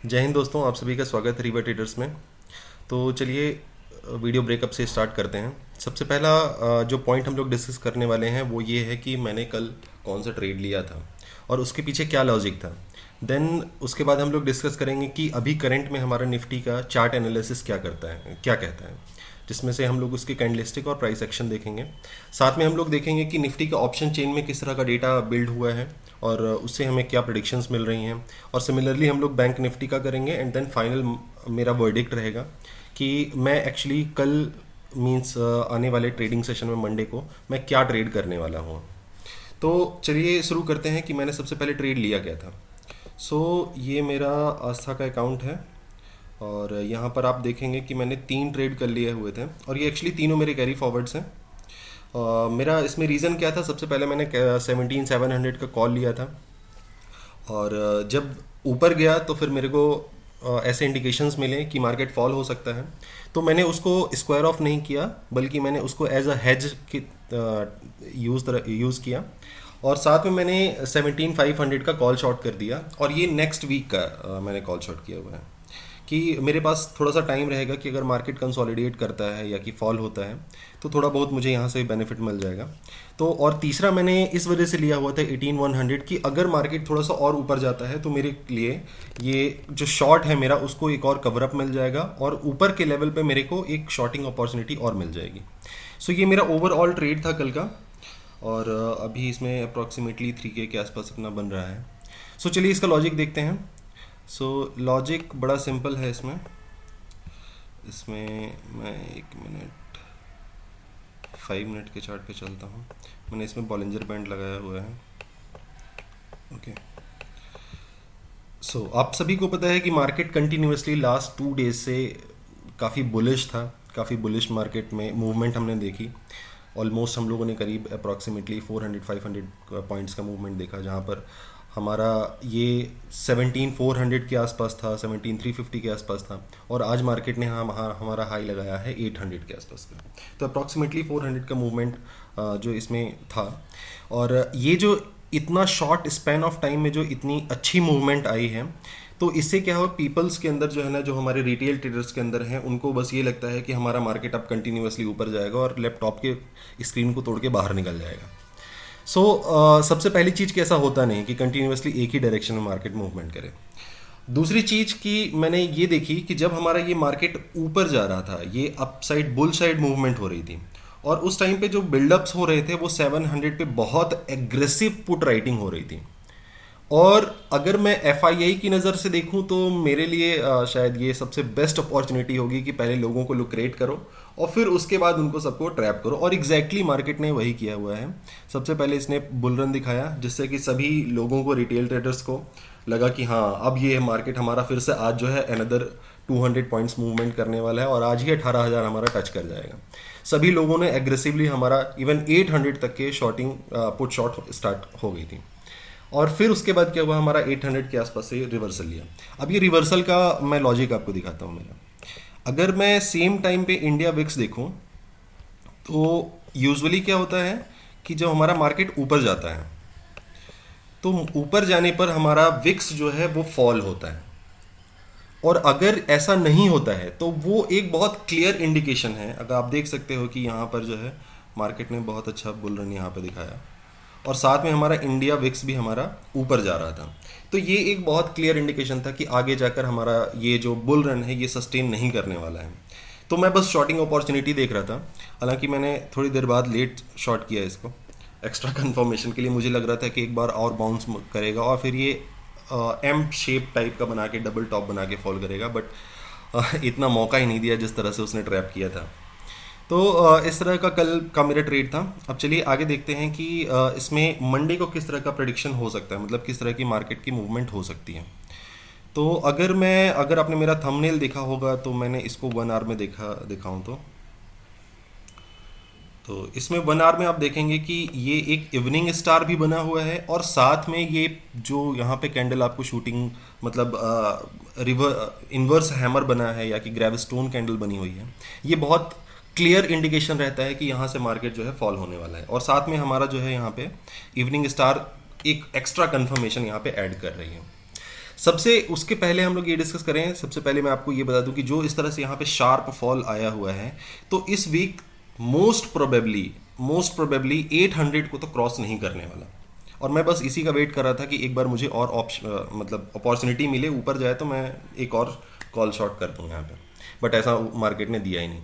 जय हिंद दोस्तों, आप सभी का स्वागत है रिवा ट्रेडर्स में। तो चलिए वीडियो ब्रेकअप से स्टार्ट करते हैं। सबसे पहला जो पॉइंट हम लोग डिस्कस करने वाले हैं वो ये है कि मैंने कल कौन सा ट्रेड लिया था और उसके पीछे क्या लॉजिक था। देन उसके बाद हम लोग डिस्कस करेंगे कि अभी करंट में हमारा निफ्टी का चार्ट एनालिसिस क्या करता है, क्या कहता है, जिसमें से हम लोग उसके कैंडलस्टिक और प्राइस एक्शन देखेंगे। साथ में हम लोग देखेंगे कि निफ्टी का ऑप्शन चेन में किस तरह का डेटा बिल्ड हुआ है और उससे हमें क्या प्रेडिक्शंस मिल रही हैं। और सिमिलरली हम लोग बैंक निफ्टी का करेंगे एंड देन फाइनल मेरा वर्डिक्ट रहेगा कि मैं एक्चुअली कल मींस आने वाले ट्रेडिंग सेशन में मंडे को मैं क्या ट्रेड करने वाला हूँ। तो चलिए शुरू करते हैं कि मैंने सबसे पहले ट्रेड लिया क्या था। ये मेरा आस्था का अकाउंट है और यहाँ पर आप देखेंगे कि मैंने 3 ट्रेड कर लिए हुए थे और ये एक्चुअली तीनों मेरे कैरी फॉरवर्ड्स हैं। मेरा इसमें रीज़न क्या था, सबसे पहले मैंने 17,700 का कॉल लिया था और जब ऊपर गया तो फिर मेरे को ऐसे इंडिकेशंस मिले कि मार्केट फॉल हो सकता है, तो मैंने उसको स्क्वायर ऑफ नहीं किया बल्कि मैंने उसको एज अ हेज की यूज़ किया। और साथ में मैंने 17,500 का कॉल शॉर्ट कर दिया और ये नेक्स्ट वीक का मैंने कॉल शॉर्ट किया हुआ है कि मेरे पास थोड़ा सा टाइम रहेगा कि अगर मार्केट कंसोलिडेट करता है या कि फॉल होता है तो थोड़ा बहुत मुझे यहाँ से बेनिफिट मिल जाएगा। तो और तीसरा मैंने इस वजह से लिया हुआ था 18,100 कि अगर मार्केट थोड़ा सा और ऊपर जाता है तो मेरे लिए ये जो शॉर्ट है मेरा उसको एक और कवर अप मिल जाएगा और ऊपर के लेवल पे मेरे को एक शॉर्टिंग अपॉर्चुनिटी और मिल जाएगी। ये मेरा ओवरऑल ट्रेड था कल का और अभी इसमें अप्रॉक्सीमेटली 3K के आसपास अपना बन रहा है। चलिए इसका लॉजिक देखते हैं। लॉजिक बड़ा सिंपल है इसमें इसमें मैं 1 मिनट 5 मिनट के चार्ट पे चलता हूँ। मैंने इसमें बॉलिंजर बैंड लगाया हुआ है। ओके, आप सभी को पता है कि मार्केट कंटिन्यूसली लास्ट 2 डेज से काफ़ी बुलिश था, काफ़ी बुलिश मार्केट में मूवमेंट हमने देखी। ऑलमोस्ट हम लोगों ने करीब अप्रॉक्सीमेटली 400-500 पॉइंट्स का मूवमेंट देखा, जहाँ पर हमारा ये 17,400 के आसपास था, 17,350 के आसपास था और आज मार्केट ने हमारा हाई लगाया है 800 के आसपास का। तो अप्रॉक्सीमेटली 400 का मूवमेंट जो इसमें था और ये जो इतना शॉर्ट स्पैन ऑफ टाइम में जो इतनी अच्छी मूवमेंट आई है, तो इससे क्या हो, पीपल्स के अंदर जो है ना, जो हमारे रिटेल ट्रेडर्स के अंदर हैं, उनको बस ये लगता है कि हमारा मार्केट अब कंटिन्यूसली ऊपर जाएगा और लैपटॉप के स्क्रीन को तोड़ के बाहर निकल जाएगा। सबसे पहली चीज़ कि ऐसा होता नहीं कि कंटिन्यूसली एक ही डायरेक्शन में मार्केट मूवमेंट करे। दूसरी चीज़ कि मैंने ये देखी कि जब हमारा ये मार्केट ऊपर जा रहा था, ये up side bull side movement हो रही थी और उस टाइम पे जो बिल्डअप्स हो रहे थे वो 700 पे बहुत एग्रेसिव पुट राइटिंग हो रही थी। और अगर मैं FII की नज़र से देखूं तो मेरे लिए शायद ये सबसे बेस्ट अपॉर्चुनिटी होगी कि पहले लोगों को लुक्रेट करो और फिर उसके बाद उनको सबको ट्रैप करो। और एग्जैक्टली मार्केट ने वही किया हुआ है। सबसे पहले इसने बुल रन दिखाया जिससे कि सभी लोगों को, रिटेल ट्रेडर्स को लगा कि हाँ, अब ये मार्केट हमारा फिर से आज जो है अनदर 200 पॉइंट्स मूवमेंट करने वाला है और आज ही 18,000 हमारा टच कर जाएगा। सभी लोगों ने एग्रेसिवली हमारा इवन 800 तक के शॉर्टिंग पुट शॉर्ट स्टार्ट हो गई थी। और फिर उसके बाद क्या हुआ, हमारा 800 के आसपास से रिवर्सल लिया। अब ये रिवर्सल का मैं लॉजिक आपको दिखाता हूँ मेरा। अगर मैं सेम टाइम पे इंडिया विक्स देखूँ तो यूजुअली क्या होता है कि जब हमारा मार्केट ऊपर जाता है तो ऊपर जाने पर हमारा विक्स जो है वो फॉल होता है। और अगर ऐसा नहीं होता है तो वो एक बहुत क्लियर इंडिकेशन है। अगर आप देख सकते हो कि यहाँ पर जो है मार्केट ने बहुत अच्छा बुल रन यहाँ पे दिखाया और साथ में हमारा इंडिया विक्स भी हमारा ऊपर जा रहा था, तो ये एक बहुत क्लियर इंडिकेशन था कि आगे जाकर हमारा ये जो बुल रन है ये सस्टेन नहीं करने वाला है। तो मैं बस शॉर्टिंग अपॉर्चुनिटी देख रहा था। हालांकि मैंने थोड़ी देर बाद लेट शॉर्ट किया इसको एक्स्ट्रा कंफर्मेशन के लिए। मुझे लग रहा था कि एक बार और बाउंस करेगा और फिर ये एम शेप टाइप का बना के डबल टॉप बना के फॉल करेगा, बट इतना मौका ही नहीं दिया जिस तरह से उसने ट्रैप किया था। तो इस तरह का कल का मेरा ट्रेड था। अब चलिए आगे देखते हैं कि इसमें मंडे को किस तरह का प्रेडिक्शन हो सकता है, मतलब किस तरह की मार्केट की मूवमेंट हो सकती है। तो अगर आपने मेरा थंबनेल देखा होगा तो मैंने इसको 1 आवर में दिखाऊं तो इसमें 1 आवर में आप देखेंगे कि ये एक इवनिंग स्टार भी बना हुआ है और साथ में ये जो यहाँ पे कैंडल आपको शूटिंग मतलब इन्वर्स हैमर बना है या कि ग्रेविस्टोन कैंडल बनी हुई है, ये बहुत क्लियर इंडिकेशन रहता है कि यहाँ से मार्केट जो है फॉल होने वाला है। और साथ में हमारा जो है यहाँ पे इवनिंग स्टार एक एक्स्ट्रा कंफर्मेशन यहाँ पे ऐड कर रही है। सबसे उसके पहले हम लोग ये डिस्कस करें, सबसे पहले मैं आपको ये बता दूं कि जो इस तरह से यहाँ पे शार्प फॉल आया हुआ है, तो इस वीक मोस्ट प्रोबेबली 800 को तो क्रॉस नहीं करने वाला। और मैं बस इसी का वेट कर रहा था कि एक बार मुझे और ऑप्शन मतलब अपॉर्चुनिटी मिले, ऊपर जाए तो मैं एक और कॉल शॉट कर दूँ यहाँ पे, बट ऐसा मार्केट ने दिया ही नहीं।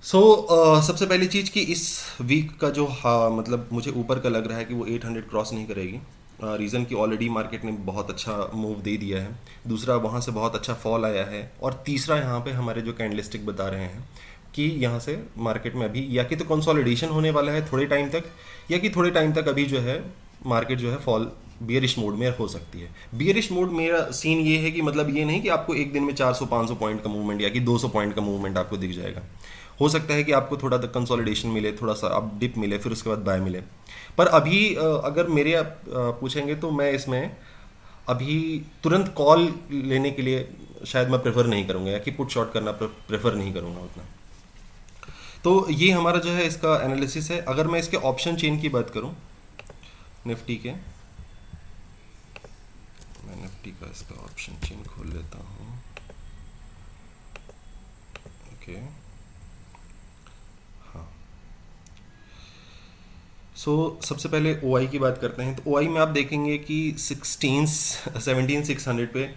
सबसे पहली चीज़ कि इस वीक का जो मतलब मुझे ऊपर का लग रहा है कि वो 800 क्रॉस नहीं करेगी। रीज़न कि ऑलरेडी मार्केट ने बहुत अच्छा मूव दे दिया है, दूसरा वहाँ से बहुत अच्छा फॉल आया है, और तीसरा यहाँ पे हमारे जो कैंडलस्टिक बता रहे हैं कि यहाँ से मार्केट में अभी या कि तो कंसोलिडेशन होने वाला है थोड़े टाइम तक, या कि थोड़े टाइम तक अभी जो है मार्केट जो है फॉल बियरिश मोड में हो सकती है। बियरिश मोड मेरा सीन ये है कि मतलब ये नहीं कि आपको एक दिन में 400-500 पॉइंट का मूवमेंट या कि 200 पॉइंट का मूवमेंट आपको दिख जाएगा। हो सकता है कि आपको थोड़ा कंसोलिडेशन मिले, थोड़ा सा अब डिप मिले, फिर उसके बाद बाय मिले। पर अभी अगर मेरे आप पूछेंगे तो मैं इसमें अभी तुरंत कॉल लेने के लिए शायद मैं प्रेफर नहीं करूँगा, या कि पुट शॉर्ट करना प्रेफर नहीं करूँगा उतना। तो ये हमारा जो है इसका एनालिसिस है। अगर मैं इसके ऑप्शन चेन की बात करूँ निफ्टी के, मैं निफ्टी का इसका ऑप्शन चेन खोल लेता हूँ। ओके, हाँ। सबसे पहले ओआई की बात करते हैं। तो ओआई में आप देखेंगे कि 17,600 पे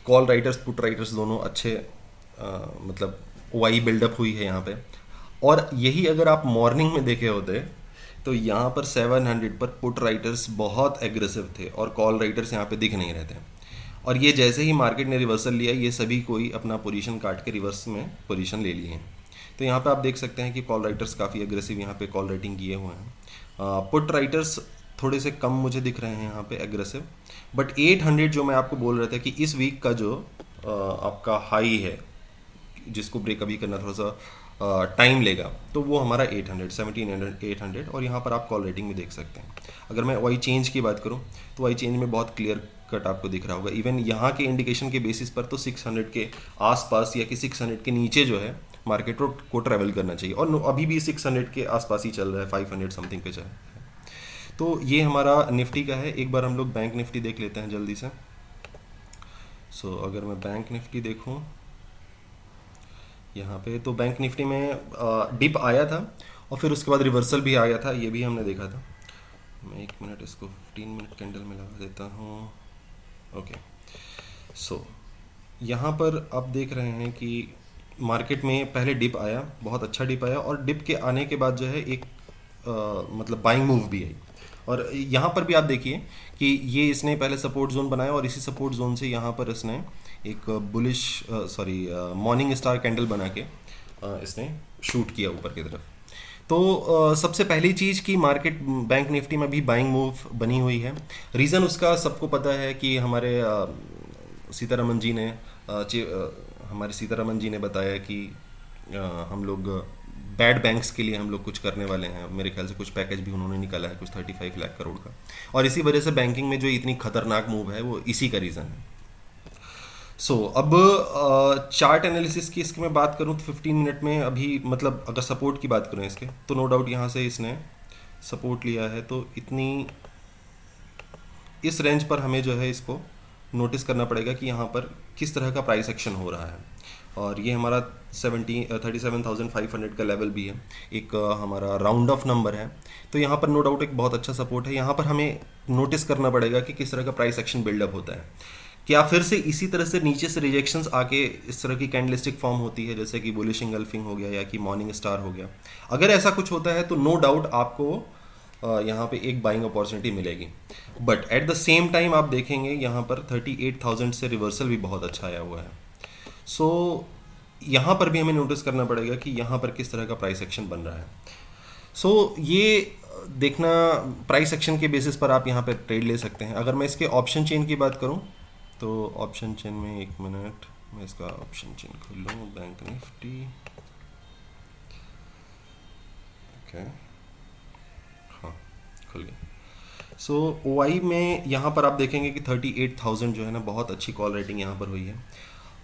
कॉल राइटर्स पुट राइटर्स दोनों अच्छे मतलब ओआई बिल्डअप हुई है यहाँ पे। और यही अगर आप मॉर्निंग में देखे होते तो यहाँ पर 700 पर पुट राइटर्स बहुत एग्रेसिव थे और कॉल राइटर्स यहाँ पे दिख नहीं रहे थे। और ये जैसे ही मार्केट ने रिवर्सल लिया, ये सभी कोई अपना पोजीशन काट के रिवर्स में पोजीशन ले लिए हैं। तो यहाँ पे आप देख सकते हैं कि कॉल राइटर्स काफ़ी एग्रेसिव यहाँ पे कॉल राइटिंग किए हुए हैं। पुट राइटर्स थोड़े से कम मुझे दिख रहे हैं यहाँ पे एग्रेसिव। बट 800 जो मैं आपको बोल रहा था कि इस वीक का जो आपका हाई है जिसको ब्रेक अभी करना थोड़ा सा टाइम लेगा, तो वो हमारा 800 1700 800, और यहाँ पर आप कॉल रेटिंग भी देख सकते हैं। अगर मैं वाई चेंज की बात करूँ तो वाई चेंज में बहुत क्लियर कट आपको दिख रहा होगा। इवन यहाँ के इंडिकेशन के बेसिस पर तो 600 के आसपास या कि 600 के नीचे जो है मार्केट को ट्रैवल करना चाहिए, और अभी भी 600 के आसपास ही चल रहा है, 500 समथिंग पे चल रहा है। तो ये हमारा निफ्टी का है। एक बार हम लोग बैंक निफ्टी देख लेते हैं जल्दी से। अगर मैं बैंक निफ्टी देखूँ यहाँ पे, तो बैंक निफ्टी में डिप आया था और फिर उसके बाद रिवर्सल भी आया था, ये भी हमने देखा था। मैं 1 मिनट इसको 15 मिनट कैंडल में लगा देता हूँ। ओके, यहाँ पर आप देख रहे हैं कि मार्केट में पहले डिप आया, बहुत अच्छा डिप आया, और डिप के आने के बाद जो है एक मतलब बाइंग मूव भी आई। और यहाँ पर भी आप देखिए कि ये इसने पहले सपोर्ट जोन बनाया और इसी सपोर्ट जोन से यहाँ पर इसने एक बुलिश मॉर्निंग स्टार कैंडल बना के इसने शूट किया ऊपर की तरफ। तो सबसे पहली चीज़ कि मार्केट बैंक निफ्टी में भी बाइंग मूव बनी हुई है। रीज़न उसका सबको पता है कि हमारे सीतारमन जी ने हमारे सीतारमन जी ने बताया कि हम लोग बैड बैंक्स के लिए हम लोग कुछ करने वाले हैं। मेरे ख्याल से कुछ पैकेज भी उन्होंने निकाला है, कुछ 35 लाख करोड़ का, और इसी वजह से बैंकिंग में जो इतनी खतरनाक मूव है वो इसी का रीज़न है। अब चार्ट एनालिसिस की इसकी मैं बात करूं तो 15 मिनट में अभी मतलब अगर सपोर्ट की बात करें इसके, तो नो डाउट यहाँ से इसने सपोर्ट लिया है, तो इतनी इस रेंज पर हमें जो है इसको नोटिस करना पड़ेगा कि यहाँ पर किस तरह का प्राइस एक्शन हो रहा है। और ये हमारा 37,500 का लेवल भी है, एक हमारा राउंड ऑफ नंबर है। तो यहाँ पर नो डाउट एक बहुत अच्छा सपोर्ट है। यहाँ पर हमें नोटिस करना पड़ेगा कि किस तरह का प्राइस एक्शन बिल्डअप होता है। क्या फिर से इसी तरह से नीचे से रिजेक्शंस आके इस तरह की कैंडलस्टिक फॉर्म होती है, जैसे कि बुलिश इंगल्फिंग हो गया या कि मॉर्निंग स्टार हो गया। अगर ऐसा कुछ होता है तो नो डाउट आपको यहाँ पे एक बाइंग अपॉर्चुनिटी मिलेगी। But at the same time आप देखेंगे यहाँ पर 38,000 से रिवर्सल भी बहुत अच्छा आया हुआ है। यहाँ पर भी हमें नोटिस करना पड़ेगा कि यहाँ पर किस तरह का प्राइस एक्शन बन रहा है। ये देखना, प्राइस एक्शन के बेसिस पर आप यहाँ पर ट्रेड ले सकते हैं। अगर मैं इसके ऑप्शन चेन की बात करूँ तो ऑप्शन चेन में 1 मिनट मैं इसका ऑप्शन चेन खोल लूँ, बैंक निफ्टी। ओके, हाँ खुल गया। ओआई में यहाँ पर आप देखेंगे कि 38,000 जो है ना, बहुत अच्छी कॉल रेटिंग यहाँ पर हुई है।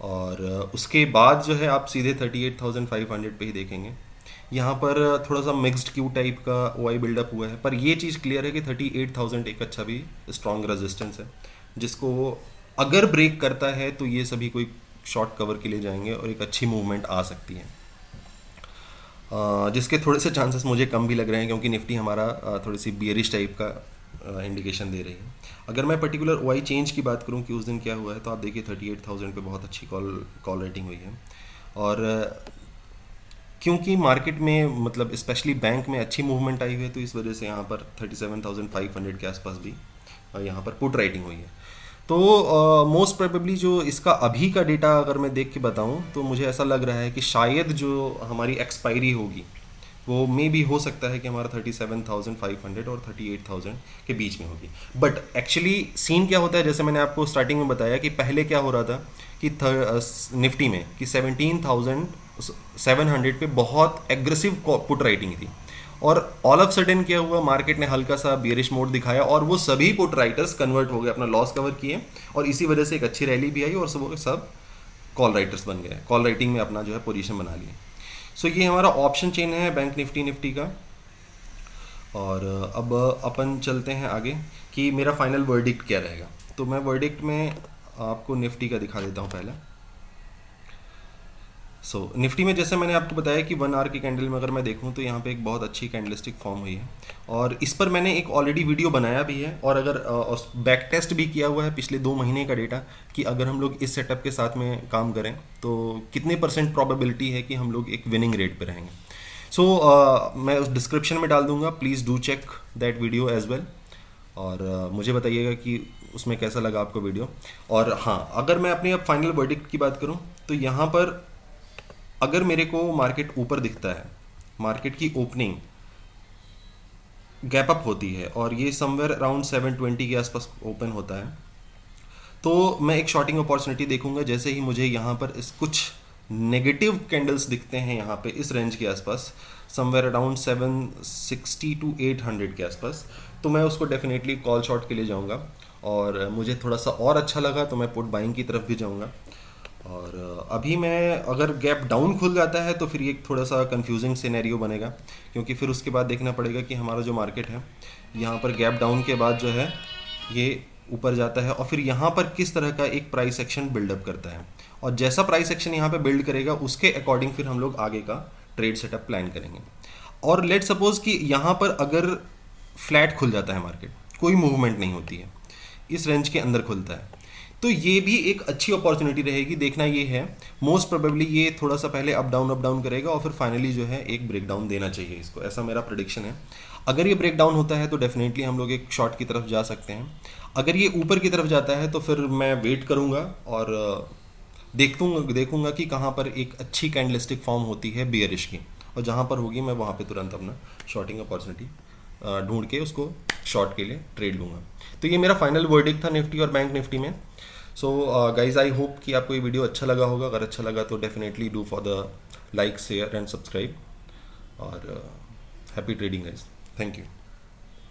और उसके बाद जो है आप सीधे 38,500 पे ही देखेंगे यहाँ पर थोड़ा सा मिक्स्ड क्यू टाइप का ओआई बिल्डअप हुआ है, पर ये चीज़ क्लियर है कि 38,000 एक अच्छा भी स्ट्रॉन्ग रेजिस्टेंस है, जिसको अगर ब्रेक करता है तो ये सभी कोई शॉर्ट कवर के लिए जाएंगे और एक अच्छी मूवमेंट आ सकती है। जिसके थोड़े से चांसेस मुझे कम भी लग रहे हैं, क्योंकि निफ्टी हमारा थोड़ी सी बियरिश टाइप का इंडिकेशन दे रही है। अगर मैं पर्टिकुलर ओआई चेंज की बात करूं कि उस दिन क्या हुआ है, तो आप देखिए 38,000 पे बहुत अच्छी कॉल रेटिंग हुई है। और क्योंकि मार्केट में मतलब स्पेशली बैंक में अच्छी मूवमेंट आई हुई है, तो इस वजह से यहाँ पर 37,500 के आसपास भी यहाँ पर पुट राइटिंग हुई है। तो मोस्ट प्रोबेबली जो इसका अभी का डेटा अगर मैं देख के बताऊं, तो मुझे ऐसा लग रहा है कि शायद जो हमारी एक्सपायरी होगी वो मे भी हो सकता है कि हमारा 37,500 और 38,000 के बीच में होगी। बट एक्चुअली सीन क्या होता है, जैसे मैंने आपको स्टार्टिंग में बताया कि पहले क्या हो रहा था कि निफ्टी में कि 17,700 पे बहुत एग्रेसिव पुट राइटिंग थी, और ऑल ऑफ सडन क्या हुआ, मार्केट ने हल्का सा बियरिश मोड दिखाया और वो सभी पुट राइटर्स कन्वर्ट हो गए, अपना लॉस कवर किए, और इसी वजह से एक अच्छी रैली भी आई और सब कॉल राइटर्स बन गए, कॉल राइटिंग में अपना जो है पोजीशन बना लिए। सो ये हमारा ऑप्शन चेन है बैंक निफ्टी का। और अब अपन चलते हैं आगे कि मेरा फाइनल वर्डिक्ट क्या रहेगा। तो मैं वर्डिक्ट में आपको निफ्टी का दिखा देता हूँ पहले। निफ्टी में जैसे मैंने आपको बताया कि 1 आवर की कैंडल में अगर मैं देखूं तो यहाँ पे एक बहुत अच्छी कैंडलस्टिक फॉर्म हुई है, और इस पर मैंने एक ऑलरेडी वीडियो बनाया भी है, और अगर बैक टेस्ट भी किया हुआ है पिछले 2 महीने का डेटा कि अगर हम लोग इस सेटअप के साथ में काम करें तो कितने % प्रोबेबिलिटी है कि हम लोग एक विनिंग रेट पर रहेंगे। मैं उस डिस्क्रिप्शन में डाल दूंगा, please do check that video as well, और मुझे बताइएगा कि उसमें कैसा लगा आपको वीडियो। और हाँ, अगर मैं अपनी अब फाइनल वर्डिक्ट की बात करूँ तो यहाँ पर अगर मेरे को मार्केट ऊपर दिखता है, मार्केट की ओपनिंग गैप अप होती है और ये समवेयर अराउंड 720 के आसपास ओपन होता है, तो मैं एक शॉर्टिंग अपॉर्चुनिटी देखूंगा। जैसे ही मुझे यहाँ पर इस कुछ नेगेटिव कैंडल्स दिखते हैं यहाँ पे इस रेंज के आसपास, समवेयर अराउंड 760 टू 800 के आसपास, तो मैं उसको डेफिनेटली कॉल शॉर्ट के लिए जाऊँगा, और मुझे थोड़ा सा और अच्छा लगा तो मैं पुट बाइंग की तरफ भी जाऊँगा। और अभी मैं अगर गैप डाउन खुल जाता है तो फिर ये थोड़ा सा कंफ्यूजिंग सिनेरियो बनेगा, क्योंकि फिर उसके बाद देखना पड़ेगा कि हमारा जो मार्केट है यहाँ पर गैप डाउन के बाद जो है ये ऊपर जाता है, और फिर यहाँ पर किस तरह का एक प्राइस एक्शन बिल्डअप करता है, और जैसा प्राइस एक्शन यहाँ पे बिल्ड करेगा उसके अकॉर्डिंग फिर हम लोग आगे का ट्रेड सेटअप प्लान करेंगे। और लेट सपोज कि यहाँ पर अगर फ्लैट खुल जाता है मार्केट, कोई मूवमेंट नहीं होती है, इस रेंज के अंदर खुलता है, तो ये भी एक अच्छी अपॉर्चुनिटी रहेगी। देखना ये है, मोस्ट प्रोबेबली ये थोड़ा सा पहले अप डाउन करेगा और फिर फाइनली जो है एक ब्रेक डाउन देना चाहिए इसको, ऐसा मेरा प्रेडिक्शन है। अगर ये ब्रेक डाउन होता है तो डेफिनेटली हम लोग एक शॉर्ट की तरफ जा सकते हैं। अगर ये ऊपर की तरफ जाता है तो फिर मैं वेट करूँगा और देखूंगा कि कहाँ पर एक अच्छी कैंडलिस्टिक फॉर्म होती है बियरिश की, और जहाँ पर होगी मैं वहाँ पे तुरंत अपना शॉर्टिंग अपॉर्चुनिटी ढूंढ के उसको शॉर्ट के लिए ट्रेड लूँगा। तो ये मेरा फाइनल वर्डिक्ट था निफ्टी और बैंक निफ्टी में। सो गाइज, आई होप कि आपको ये वीडियो अच्छा लगा होगा। अगर अच्छा लगा तो definitely do for the like, share and subscribe, और happy trading guys. Thank you.